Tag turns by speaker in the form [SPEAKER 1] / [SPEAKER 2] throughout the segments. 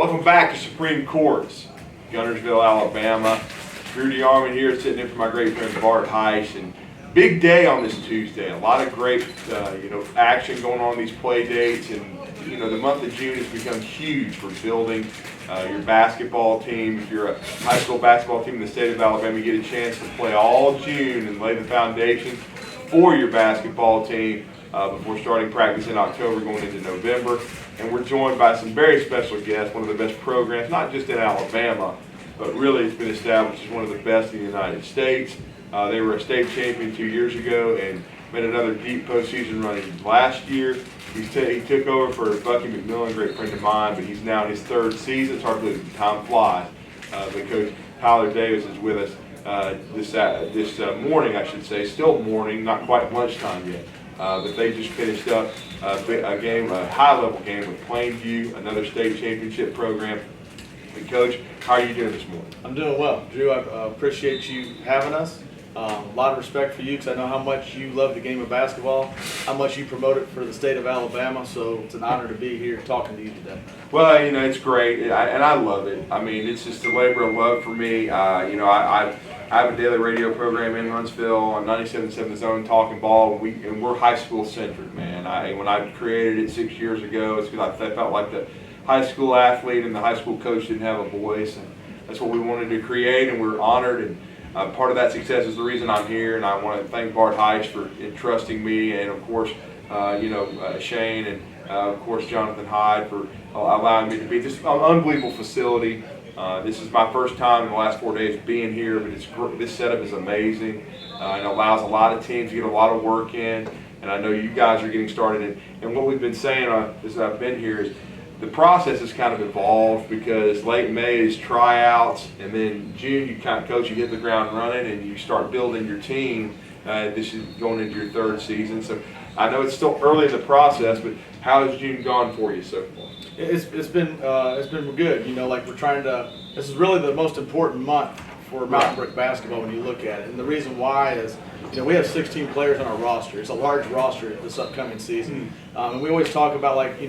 [SPEAKER 1] Welcome back to Supreme Courts, Gunnersville, Alabama. Drew DeArmond here, sitting in for my great friend Bart Heiss, and big day on this Tuesday. A lot of great, action going on these play dates, and the month of June has become huge for building your basketball team. If you're a high school basketball team in the state of Alabama, you get a chance to play all June and lay the foundation for your basketball team before starting practice in October, going into November. And we're joined by some very special guests, one of the best programs, not just in Alabama, but really it's been established as one of the best in the United States. They were a state champion 2 years ago and made another deep postseason run last year. He took over for Bucky McMillan, a great friend of mine, but he's now in his third season. It's hard to believe time flies. But Coach Tyler Davis is with us this morning, I should say. Still morning, not quite lunchtime yet. But they just finished up a high-level game with Plainview, another state championship program. And Coach, how are you doing this morning?
[SPEAKER 2] I'm doing well. Drew, I appreciate you having us. A lot of respect for you because I know how much you love the game of basketball, how much you promote it for the state of Alabama, so it's an honor to be here talking to you today.
[SPEAKER 1] Well, it's great, and I love it. I mean, it's just a labor of love for me. I have a daily radio program in Huntsville on 97.7 The Zone, talking ball, and we're high school centered, man. When I created it 6 years ago, it's because I felt like the high school athlete and the high school coach didn't have a voice, and that's what we wanted to create, and we're honored. And part of that success is the reason I'm here, and I want to thank Bart Heiss for entrusting me, and of course, Shane, and of course Jonathan Hyde for allowing me to be this unbelievable facility. This is my first time in the last 4 days being here, but this setup is amazing. It allows a lot of teams to get a lot of work in, and I know you guys are getting started. And what we've been saying as I've been here is the process has kind of evolved, because late May is tryouts, and then June you hit the ground running and you start building your team. This is going into your third season, so I know it's still early in the process, but how has June gone for you so far?
[SPEAKER 2] It's been good. We're trying to. This is really the most important month for Mountain Brook basketball when you look at it, and the reason why is, we have 16 players on our roster. It's a large roster this upcoming season. And we always talk about, we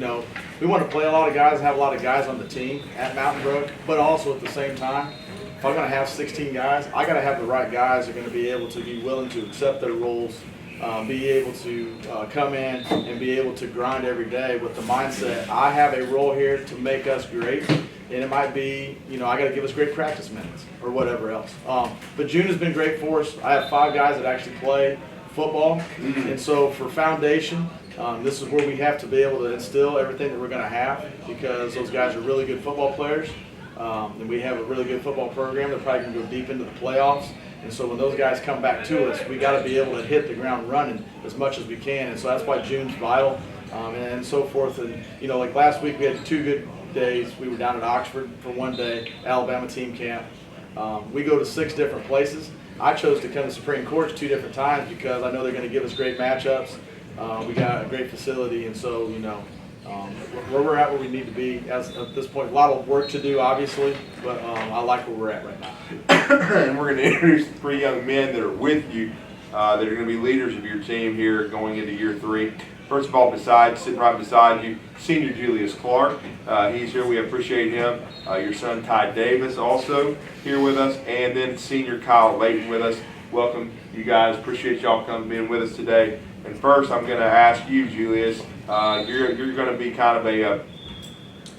[SPEAKER 2] want to play a lot of guys and have a lot of guys on the team at Mountain Brook, but also at the same time, if I'm going to have 16 guys, I got to have the right guys that are going to be able to be willing to accept their roles, be able to come in and be able to grind every day with the mindset, I have a role here to make us great. And it might be, I got to give us great practice minutes or whatever else. But June has been great for us. I have 5 guys that actually play football. And so for foundation, this is where we have to be able to instill everything that we're going to have, because those guys are really good football players. And we have a really good football program. They're probably going to go deep into the playoffs. And so when those guys come back to us, we got to be able to hit the ground running as much as we can. And so that's why June's vital, and so forth. And, like last week we had 2 good days. We were down at Oxford for 1 day, Alabama team camp. We go to 6 different places. I chose to come to Supreme Courts 2 different times because I know they're going to give us great matchups. We got a great facility, and so where we're at, where we need to be at this point. A lot of work to do, obviously, but I like where we're at right now.
[SPEAKER 1] And we're going to introduce 3 young men that are with you, that are going to be leaders of your team here going into year 3. First of all, sitting right beside you, Senior Julius Clark. He's here. We appreciate him. Your son Ty Davis also here with us, and then Senior Kyle Layton with us. Welcome, you guys. Appreciate y'all coming being with us today. And first, I'm going to ask you, Julius. You're going to be kind of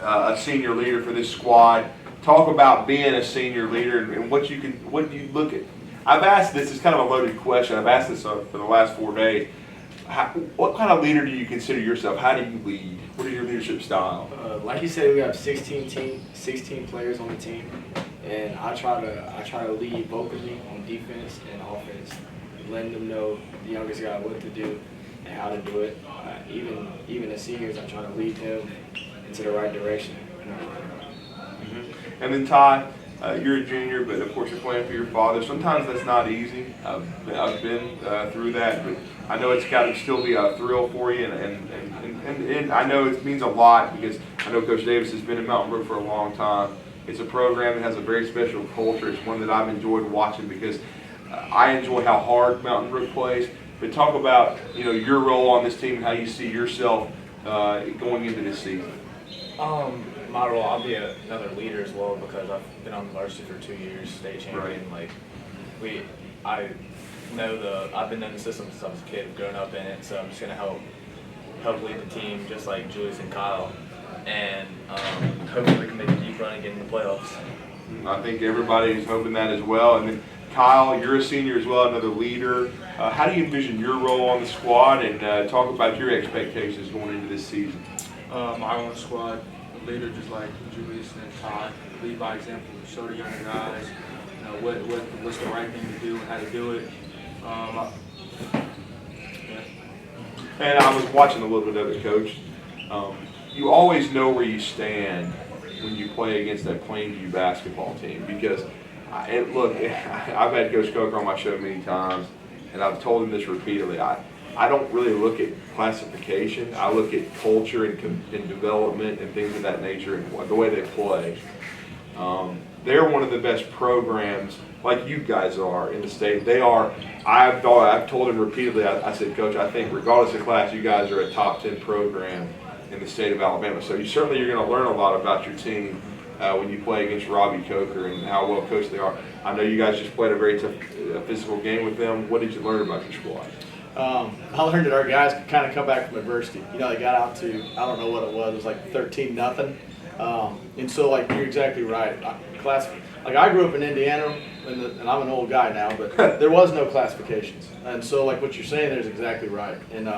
[SPEAKER 1] a senior leader for this squad. Talk about being a senior leader and what do you look at. I've asked this. It's kind of a loaded question. I've asked this for the last 4 days. What kind of leader do you consider yourself? How do you lead? What is your leadership style?
[SPEAKER 3] Like you said, we have 16 players on the team, and I try to lead vocally on defense and offense, letting them know, the youngest guy, what to do and how to do it. Even the seniors, I try to lead them into the right direction.
[SPEAKER 1] And then Ty, you're a junior, but of course you're playing for your father. Sometimes that's not easy. I've been through that, but I know it's got to still be a thrill for you, and I know it means a lot, because I know Coach Davis has been in Mountain Brook for a long time. It's a program that has a very special culture. It's one that I've enjoyed watching, because I enjoy how hard Mountain Brook plays. But talk about
[SPEAKER 4] your role on this team and how you see yourself going into this season. my role, I'll be another leader as well because I've been on the varsity for 2 years, state champion.
[SPEAKER 1] Right.
[SPEAKER 4] I've been in the system since I was a kid, grown up in it, so I'm just gonna help lead the team, just like Julius and Kyle, and hopefully we can make a deep run and get in the playoffs.
[SPEAKER 1] I think everybody's hoping that as well. And then Kyle, you're a senior as well, another leader. How do you envision your role on the squad, and talk about your expectations going into this season?
[SPEAKER 5] My own squad, a leader just like Julius and Todd, lead by example, show the younger guys, what's the right thing to do and how to do it.
[SPEAKER 1] And I was watching a little bit of it, Coach. You always know where you stand when you play against that Plainview basketball team because, look, I've had Coach Coker on my show many times, and I've told him this repeatedly. I don't really look at classification. I look at culture and development and things of that nature and the way they play. They're one of the best programs, like you guys are in the state. They are. I've told him repeatedly. I said, Coach, I think regardless of class, you guys are a top 10 program in the state of Alabama. So you're going to learn a lot about your team when you play against Robbie Coker and how well coached they are. I know you guys just played a very tough physical game with them. What did you learn about your squad?
[SPEAKER 2] I learned that our guys could kind of come back from adversity. They got out to, I don't know what it was like 13-0. And so, like, you're exactly right. I grew up in Indiana, and I'm an old guy now, but there was no classifications. And so, like, what you're saying there is exactly right. And,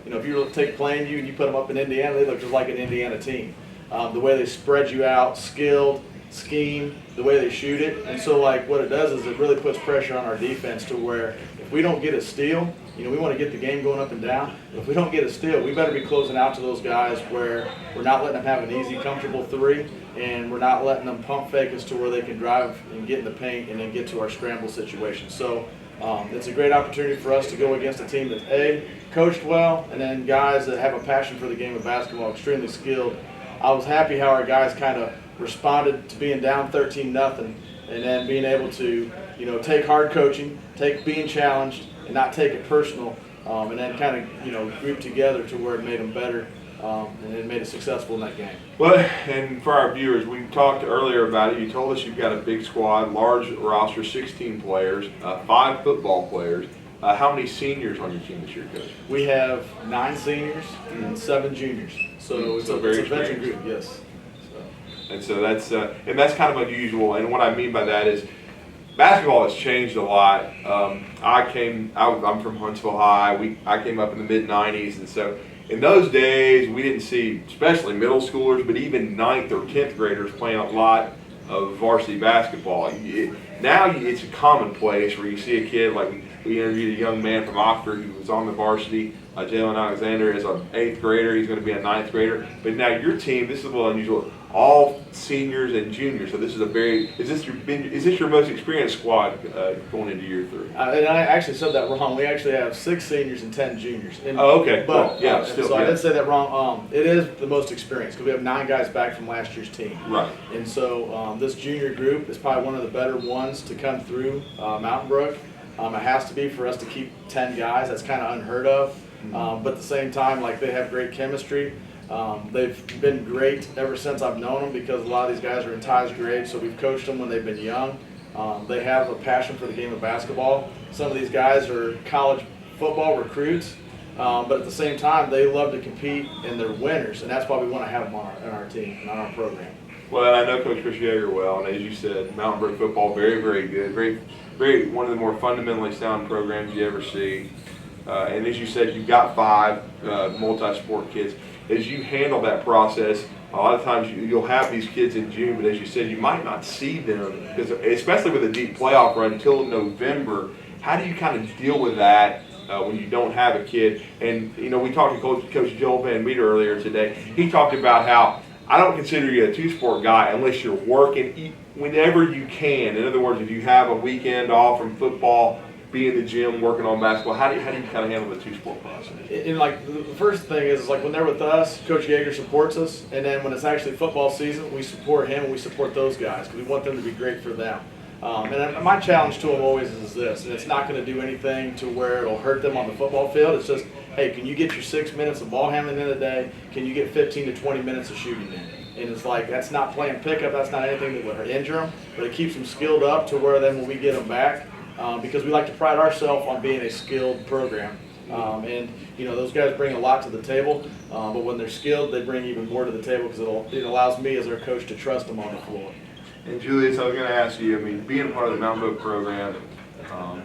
[SPEAKER 2] if you take Plainview and you put them up in Indiana, they look just like an Indiana team. The way they spread you out, skilled, scheme, the way they shoot it. And so, like, what it does is it really puts pressure on our defense to where if we don't get a steal, we want to get the game going up and down. If we don't get a steal, we better be closing out to those guys where we're not letting them have an easy, comfortable three, and we're not letting them pump fake us to where they can drive and get in the paint and then get to our scramble situation. So it's a great opportunity for us to go against a team that's coached well, and then guys that have a passion for the game of basketball, extremely skilled. I was happy how our guys kind of responded to being down 13-0, and then being able to, take hard coaching, take being challenged, and not take it personal, and then kind of, group together to where it made them better, and it made it successful in that game.
[SPEAKER 1] Well, and for our viewers, we talked earlier about it. You told us you've got a big squad, large roster, 16 players, 5 football players. How many seniors on your team this year, Coach?
[SPEAKER 2] We have 9 seniors and 7 juniors, so it's a veteran group, yes.
[SPEAKER 1] And so that's kind of unusual. And what I mean by that is basketball has changed a lot. I'm from Huntsville High. I came up in the mid-'90s, and so in those days we didn't see, especially middle schoolers, but even 9th or 10th graders playing a lot of varsity basketball. Now it's a commonplace where you see a kid, like we interviewed a young man from Oxford who was on the varsity. Jalen Alexander is an 8th grader. He's going to be a 9th grader. But now your team, this is a little unusual, all seniors and juniors. So this is is this your most experienced squad going into year 3?
[SPEAKER 2] And I actually said that wrong. We actually have 6 seniors and 10 juniors.
[SPEAKER 1] Okay.
[SPEAKER 2] But
[SPEAKER 1] yeah, still.
[SPEAKER 2] So
[SPEAKER 1] yeah.
[SPEAKER 2] I did say that wrong. It is the most experienced because we have 9 guys back from last year's team.
[SPEAKER 1] Right.
[SPEAKER 2] And so this junior group is probably one of the better ones to come through Mountain Brook. It has to be for us to keep 10 guys. That's kind of unheard of. But at the same time, like, they have great chemistry. They've been great ever since I've known them because a lot of these guys are in Ty's grade, so we've coached them when they've been young. They have a passion for the game of basketball. Some of these guys are college football recruits, but at the same time, they love to compete and they're winners, and that's why we want to have them on our team and on our program.
[SPEAKER 1] Well, I know Coach Chris Yeager well, and as you said, Mountain Brook football, very, very good. Very, one of the more fundamentally sound programs you ever see. And as you said, you've got 5 multi-sport kids. As you handle that process, a lot of times you'll have these kids in June, but as you said, you might not see them, because especially with a deep playoff run until November. How do you kind of deal with that when you don't have a kid? And, we talked to Coach Joel Van Meter earlier today. He talked about how I don't consider you a 2-sport guy unless you're working whenever you can. In other words, if you have a weekend off from football, be in the gym working on basketball. How do you kind of handle the 2-sport process?
[SPEAKER 2] And like, the first thing is like, when they're with us, Coach Yeager supports us, and then when it's actually football season, we support him and we support those guys because we want them to be great for them. And my challenge to them always is this, and it's not going to do anything to where it'll hurt them on the football field. It's just, hey, can you get your 6 minutes of ball handling in a day? Can you get 15 to 20 minutes of shooting in? And it's like, that's not playing pickup, that's not anything that would injure them, but it keeps them skilled up to where then when we get them back, because we like to pride ourselves on being a skilled program. And those guys bring a lot to the table, but when they're skilled, they bring even more to the table because it allows me as their coach to trust them on the floor.
[SPEAKER 1] And Julius, I was going to ask you, I mean, being part of the Mountain Brook program,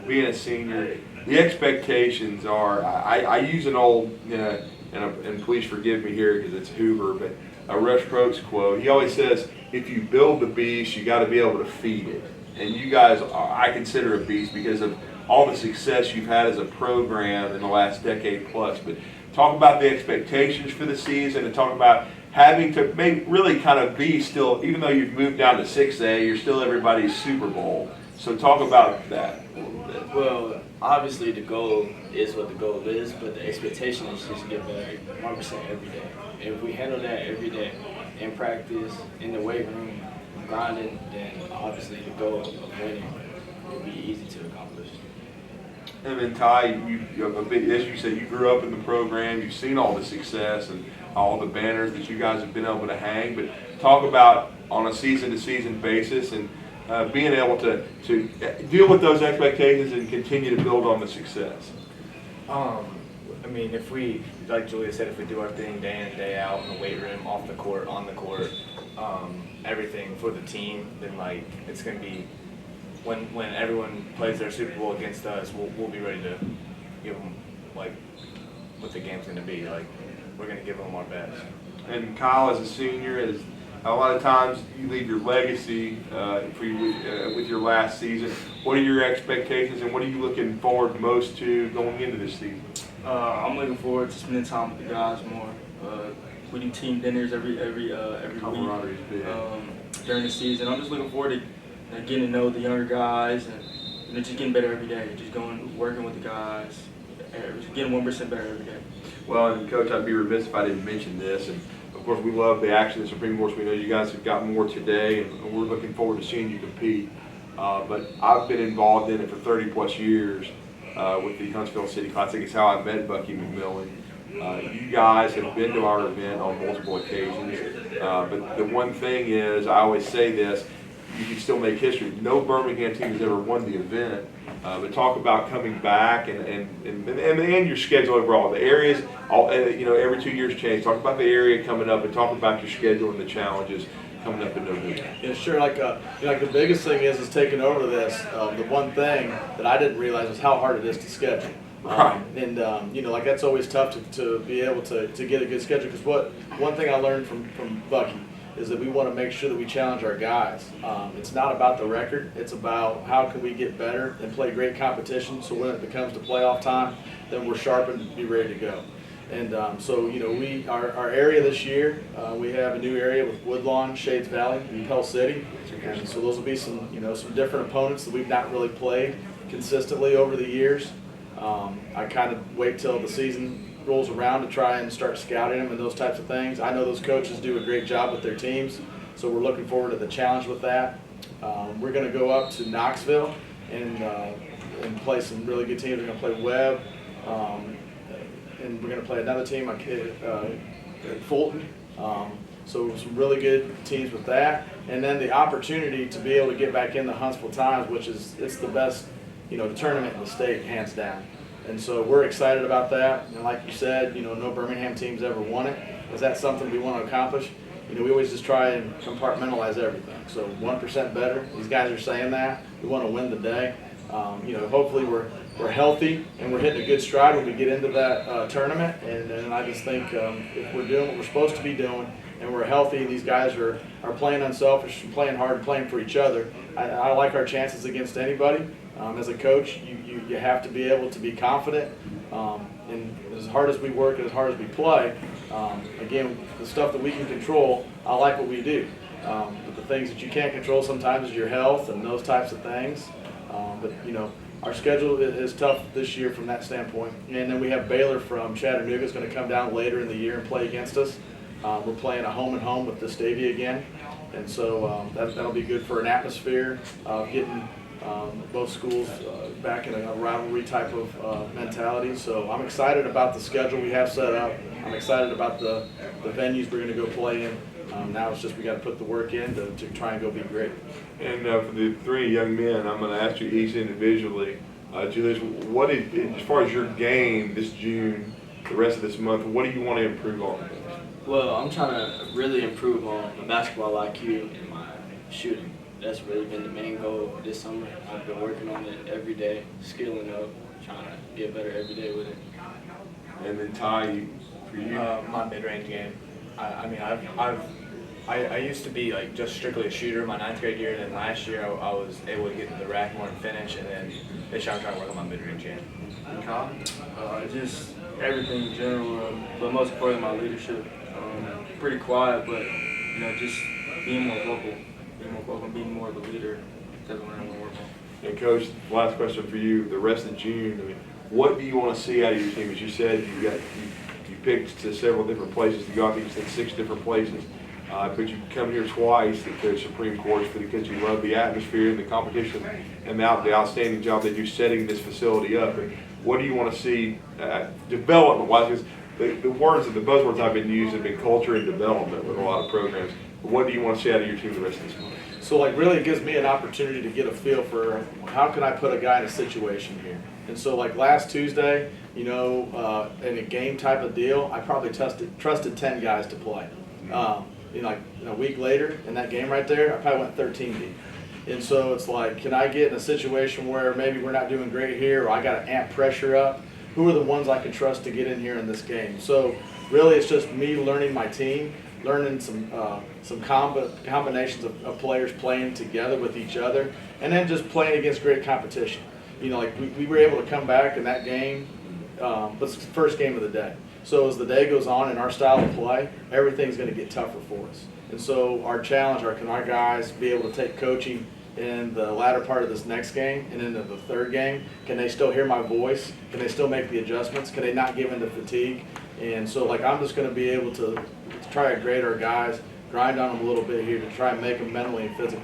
[SPEAKER 1] being a senior, the expectations are, I use an old, and please forgive me here because it's Hoover, but a Rush Probst quote. He always says, if you build the beast, you got to be able to feed it. And you guys, I consider a beast because of all the success you've had as a program in the last decade plus. But talk about the expectations for the season and talk about having to really kind of be still, even though you've moved down to 6A, you're still everybody's Super Bowl. So talk about that a little bit.
[SPEAKER 3] Well, obviously the goal is what the goal is, but the expectation is just to get better 1% every day. And if we handle that every day in practice, in the weight room, grinding, then obviously the goal of winning will be easy to accomplish.
[SPEAKER 1] And then Ty, as you said, you grew up in the program, you've seen all the success and all the banners that you guys have been able to hang, but talk about on a season-to-season basis and being able to deal with those expectations and continue to build on the success.
[SPEAKER 4] I mean, if we, like Julia said, if we do our thing day in, day out in the weight room, off the court, on the court, everything for the team, then like it's going to be, when everyone plays their Super Bowl against us, we'll be ready to give them like what the game's going to be. Like we're going to give them our best.
[SPEAKER 1] And Kyle, as a senior, is a lot of times you leave your legacy with your last season. What are your expectations, and what are you looking forward most to going into this season?
[SPEAKER 5] I'm looking forward to spending time with the guys more. We do team dinners every week during the season. I'm just looking forward to getting to know the younger guys and just getting better every day. Just working with the guys, just getting 1% better every day.
[SPEAKER 1] Well, and Coach, I'd be remiss if I didn't mention this. And of course, we love the action at Supreme Course. We know you guys have got more today, and we're looking forward to seeing you compete. But I've been involved in it for 30 plus years with the Huntsville City Classic. It's how I met Bucky McMillan. You guys have been to our event on multiple occasions. But the one thing is, I always say this, you can still make history. No Birmingham team has ever won the event. But talk about coming back and your schedule overall. The areas, every 2 years change. Talk about the area coming up and talk about your schedule and the challenges coming up in November.
[SPEAKER 2] Yeah, sure. Like the biggest thing is taking over this. The one thing that I didn't realize was how hard it is to schedule.
[SPEAKER 1] Right.
[SPEAKER 2] Like that's always tough to be able to get a good schedule. Because one thing I learned from Bucky is that we want to make sure that we challenge our guys. It's not about the record. It's about how can we get better and play great competition so when it becomes to playoff time, then we're sharp and be ready to go. And our area this year, we have a new area with Woodlawn, Shades Valley, and Pell City. And so those will be some different opponents that we've not really played consistently over the years. I kind of wait till the season rolls around to try and start scouting them and those types of things. I know those coaches do a great job with their teams, so we're looking forward to the challenge with that. We're going to go up to Knoxville and play some really good teams. We're going to play Webb, and we're going to play another team at Fulton. So some really good teams with that, and then the opportunity to be able to get back in the Huntsville Times, which it's the best tournament in the state, hands down. And so we're excited about that. And like you said, no Birmingham team's ever won it. Is that something we want to accomplish? We always just try and compartmentalize everything. So 1% better. These guys are saying that. We want to win the day. Hopefully we're healthy and we're hitting a good stride when we get into that tournament. And I just think if we're doing what we're supposed to be doing and we're healthy and these guys are playing unselfish and playing hard and playing for each other, I like our chances against anybody. As a coach, you have to be able to be confident, and as hard as we work and as hard as we play, again, the stuff that we can control, I like what we do. But the things that you can't control sometimes is your health and those types of things. But our schedule is tough this year from that standpoint. And then we have Baylor from Chattanooga is going to come down later in the year and play against us. We're playing a home and home with Vestavia again, and so that'll be good for an atmosphere, getting both schools back in a rivalry type of mentality. So I'm excited about the schedule we have set up. I'm excited about the venues we're going to go play in. Now it's just we got to put the work in to try and go be great.
[SPEAKER 1] And for the three young men, I'm going to ask you each individually. Julius, what is, as far as your game this June, the rest of this month, what do you want to improve on?
[SPEAKER 3] Well, I'm trying to really improve on my basketball IQ and my shooting. That's really been the main goal this summer. I've been working on it every day, skilling up, trying to get better every day with it.
[SPEAKER 1] And then Ty, for you?
[SPEAKER 4] My mid-range game. I used to be like just strictly a shooter my 9th grade year, and then last year I was able to get to the rack more and finish, and then this year I'm trying to work on my mid-range game.
[SPEAKER 5] Just everything in general, but most importantly my leadership. Pretty quiet, but just being more vocal, being more of a leader. That's what I'm going to work on.
[SPEAKER 1] And Coach, last question for you. The rest of June, I mean, what do you want to see out of your team? As you said, you picked to several different places to go. I think you said 6 different places. But you come here twice to coach Supreme Courts because you love the atmosphere and the competition and the outstanding job that you're setting this facility up. And what do you want to see development-wise? Because the buzzwords I've been using have been culture and development with a lot of programs. But what do you want to see out of your team the rest of this month?
[SPEAKER 2] So like really it gives me an opportunity to get a feel for how can I put a guy in a situation here. And so like last Tuesday, in a game type of deal, I probably trusted 10 guys to play. Like a week later in that game right there, I probably went 13 deep. And so it's like, can I get in a situation where maybe we're not doing great here, or I got to amp pressure up? Who are the ones I can trust to get in here in this game? So really it's just me learning my team, learning some combinations of players playing together with each other, and then just playing against great competition. Like we were able to come back in that game, but it's the first game of the day. So as the day goes on in our style of play, everything's going to get tougher for us. And so our challenge can our guys be able to take coaching in the latter part of this next game and into the third game? Can they still hear my voice? Can they still make the adjustments? Can they not give into fatigue? And so I'm just going to be able to try to grade our guys, grind on them a little bit here to try and make them mentally and physically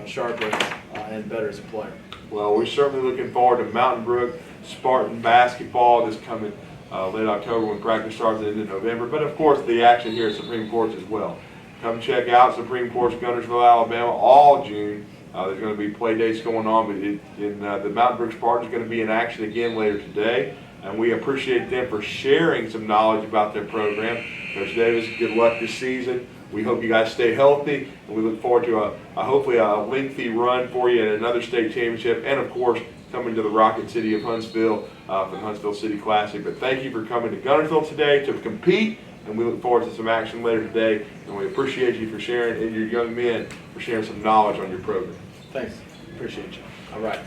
[SPEAKER 2] sharper and better as a player.
[SPEAKER 1] Well, we're certainly looking forward to Mountain Brook Spartan basketball this coming late October when practice starts at the end of November. But of course, the action here at Supreme Courts as well. Come check out Supreme Courts, Guntersville, Alabama, all June. There's going to be play dates going on, but the Mountain Brook Spartans are going to be in action again later today. And we appreciate them for sharing some knowledge about their program. Coach Davis, good luck this season. We hope you guys stay healthy, and we look forward to hopefully a lengthy run for you in another state championship, and of course coming to the Rocket City of Huntsville for the Huntsville City Classic. But thank you for coming to Guntersville today to compete, and we look forward to some action later today. And we appreciate you for sharing, and your young men for sharing some knowledge on your program.
[SPEAKER 2] Thanks. Appreciate you. All right.